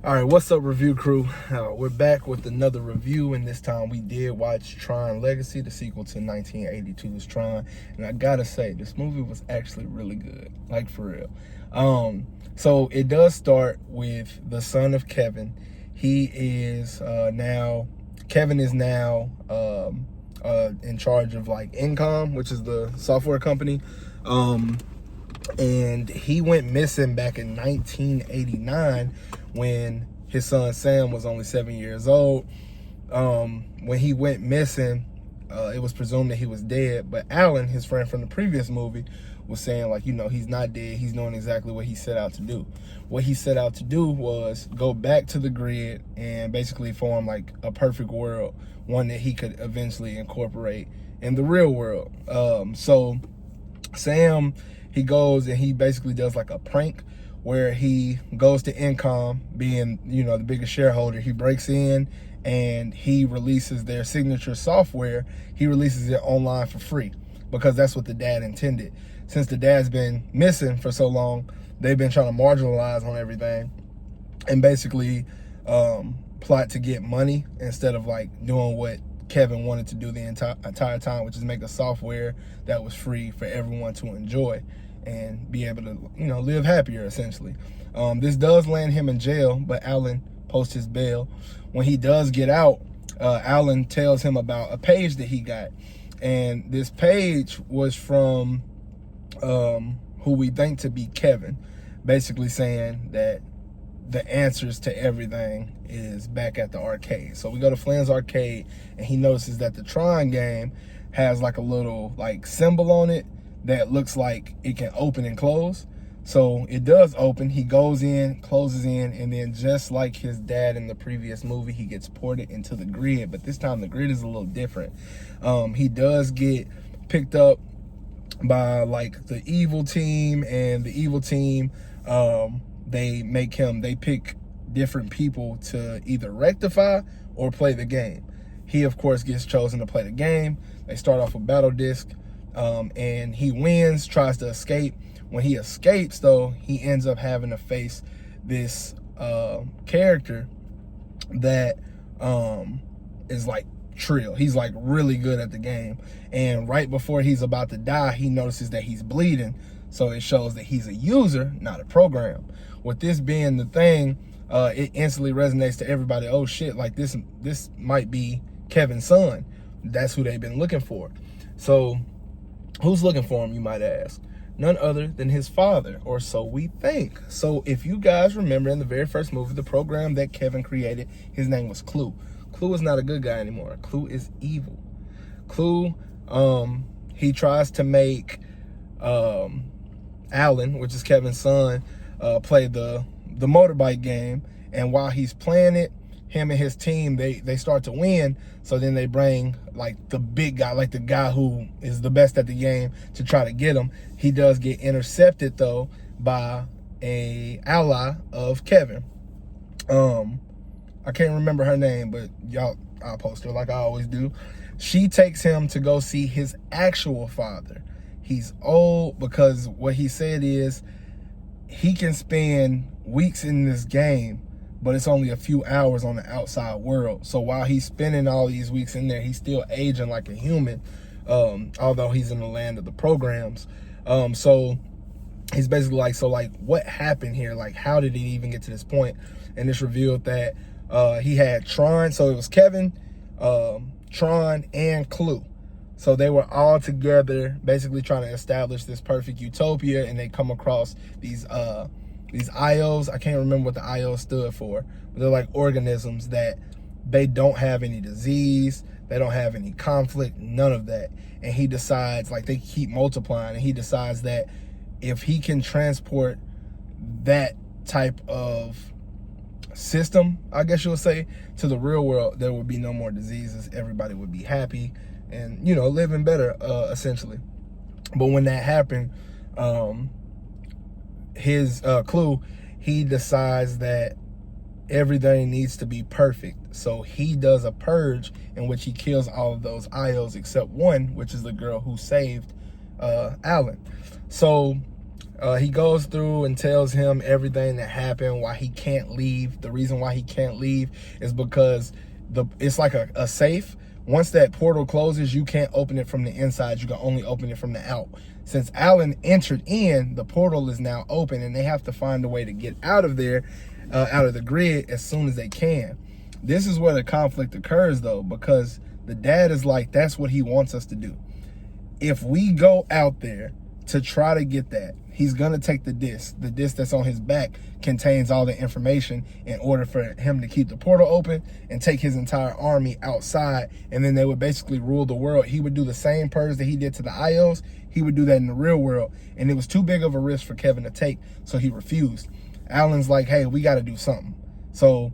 All right, what's up, review crew? We're back with another review, and this time we did watch Tron Legacy, the sequel to 1982's Tron. And I gotta say, this movie was actually really good, like for real. So it does start with the son of Kevin. Kevin is now in charge of like Incom, which is the software company. And he went missing back in 1989 when his son Sam was only 7 years old. When he went missing, it was presumed that he was dead, but Alan, his friend from the previous movie, was saying like, he's not dead. He's knowing exactly what he set out to do. What he set out to do was go back to the grid and basically form like a perfect world, one that he could eventually incorporate in the real world. So Sam, he goes and he basically does like a prank where he goes to Incom, being, the biggest shareholder. He breaks in and he releases their signature software. He releases it online for free because that's what the dad intended. Since the dad's been missing for so long, they've been trying to marginalize on everything and basically plot to get money instead of like doing what Kevin wanted to do the entire time, which is make a software that was free for everyone to enjoy and be able to, live happier, essentially. This does land him in jail, but Alan posts his bail. When he does get out, Alan tells him about a page that he got. And this page was from who we think to be Kevin, basically saying that the answers to everything is back at the arcade. So we go to Flynn's arcade and he notices that the Tron game has like a little like symbol on it that looks like it can open and close. So it does open. He goes in, closes in, and then just like his dad in the previous movie, he gets ported into the grid. But this time the grid is a little different. He does get picked up by like the evil team, and the evil team, they pick different people to either rectify or play the game. He, of course, gets chosen to play the game. They start off with Battle Disc, and he wins, tries to escape. When he escapes, though, he ends up having to face this character that is like Trill. He's like really good at the game. And right before he's about to die, he notices that he's bleeding. So it shows that he's a user, not a program. With this being the thing, it instantly resonates to everybody. Oh shit, like this might be Kevin's son. That's who they've been looking for. So who's looking for him, you might ask? None other than his father, or so we think. So if you guys remember in the very first movie, the program that Kevin created, his name was Clue. Clue is not a good guy anymore. Clue is evil. Clue, he tries to make Alan, which is Kevin's son, play the motorbike game. And while he's playing it, him and his team, they start to win. So then they bring like the big guy, like the guy who is the best at the game, to try to get him. He does get intercepted though by a ally of Kevin. I can't remember her name, but I'll post her like I always do. She takes him to go see his actual father. He's old because what he said is he can spend weeks in this game, but it's only a few hours on the outside world. So while he's spending all these weeks in there, he's still aging like a human, although he's in the land of the programs. So he's basically like, what happened here? Like, how did he even get to this point? And it's revealed that he had Tron. So it was Kevin, Tron, and Clue. So they were all together basically trying to establish this perfect utopia, and they come across these IOs. I can't remember what the IOs stood for, but they're like organisms that they don't have any disease, they don't have any conflict, none of that. And he decides, like, they keep multiplying, and he decides that if he can transport that type of system, I guess you'll say, to the real world, there would be no more diseases. Everybody would be happy and, living better, essentially. But when that happened, his Clue, he decides that everything needs to be perfect. So he does a purge in which he kills all of those IOs except one, which is the girl who saved Alan. So He goes through and tells him everything that happened, why he can't leave. The reason why he can't leave is because it's like a safe. Once that portal closes, you can't open it from the inside. You can only open it from the out. Since Alan entered in, the portal is now open, and they have to find a way to get out of there, out of the grid as soon as they can. This is where the conflict occurs, though, because the dad is like, that's what he wants us to do. If we go out there to try to get that, he's going to take the disc. The disc that's on his back contains all the information in order for him to keep the portal open and take his entire army outside, and then they would basically rule the world. He would do the same purge that he did to the IOs. He would do that in the real world, and it was too big of a risk for Kevin to take, so he refused. Alan's like, hey, we got to do something. So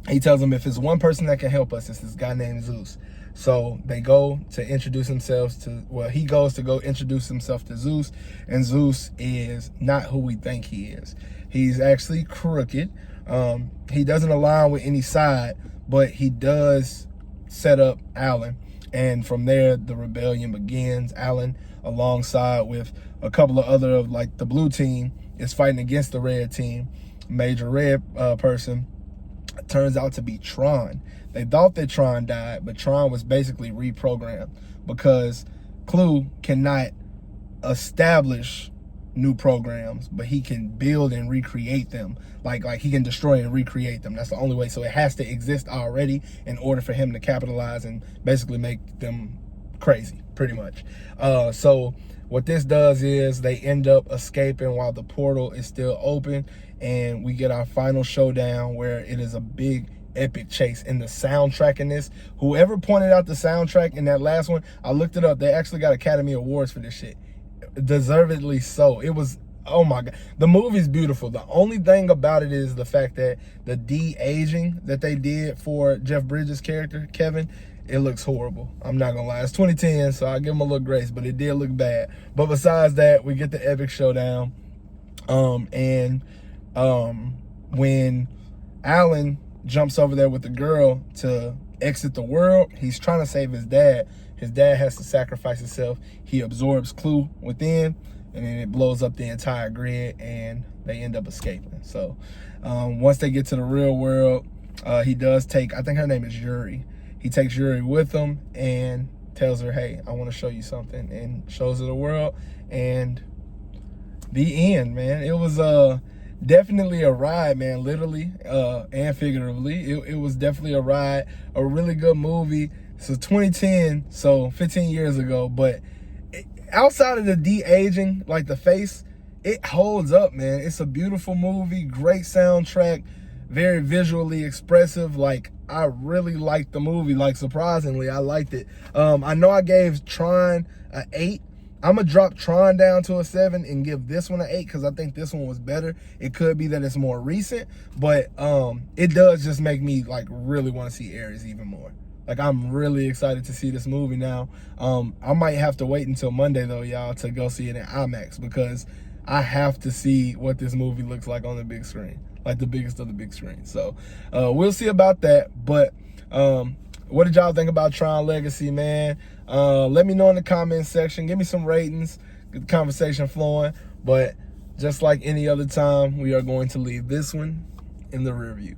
he tells him if it's one person that can help us, it's this guy named Zeus. So they go to introduce themselves to, well, he goes to go introduce himself to Zeus, and Zeus is not who we think he is. He's actually crooked. He doesn't align with any side, but he does set up Alan. And from there, the rebellion begins. Alan, alongside with a couple of other of like the blue team, is fighting against the red team. Major red person turns out to be Tron. They thought that Tron died, but Tron was basically reprogrammed because Clue cannot establish new programs, but he can build and recreate them. Like he can destroy and recreate them. That's the only way. So it has to exist already in order for him to capitalize and basically make them crazy, pretty much. So what this does is they end up escaping while the portal is still open, and we get our final showdown where it is a big epic chase. And the soundtrack in this, whoever pointed out the soundtrack in that last one, I looked it up. They actually got Academy Awards for this shit. Deservedly so. It was, oh my God. The movie's beautiful. The only thing about it is the fact that the de-aging that they did for Jeff Bridges' character, Kevin, it looks horrible. I'm not gonna lie. It's 2010, so I give him a little grace, but it did look bad. But besides that, we get the epic showdown. When Alan jumps over there with the girl to exit the world, he's trying to save his dad. His dad has to sacrifice himself. He absorbs Clue within, and then it blows up the entire grid, and they end up escaping. So once they get to the real world, he does take, I think her name is Yuri. He takes Yuri with him and tells her, hey, I want to show you something, and shows her the world, and the end, man. It was definitely a ride, man, literally and figuratively. It was definitely a ride, a really good movie. So 2010, so 15 years ago, but outside of the de-aging, like the face, it holds up, man. It's a beautiful movie, great soundtrack, very visually expressive. Like, I really liked the movie. Like, surprisingly, I liked it. I know I gave Tron an 8. I'm going to drop Tron down to a 7 and give this one an 8 because I think this one was better. It could be that it's more recent, but it does just make me, like, really want to see Ares even more. Like, I'm really excited to see this movie now. I might have to wait until Monday, though, y'all, to go see it in IMAX because I have to see what this movie looks like on the big screen, like the biggest of the big screen. So we'll see about that. But what did y'all think about Tron Legacy, man? Let me know in the comments section. Give me some ratings. Get the conversation flowing. But just like any other time, we are going to leave this one in the rear view.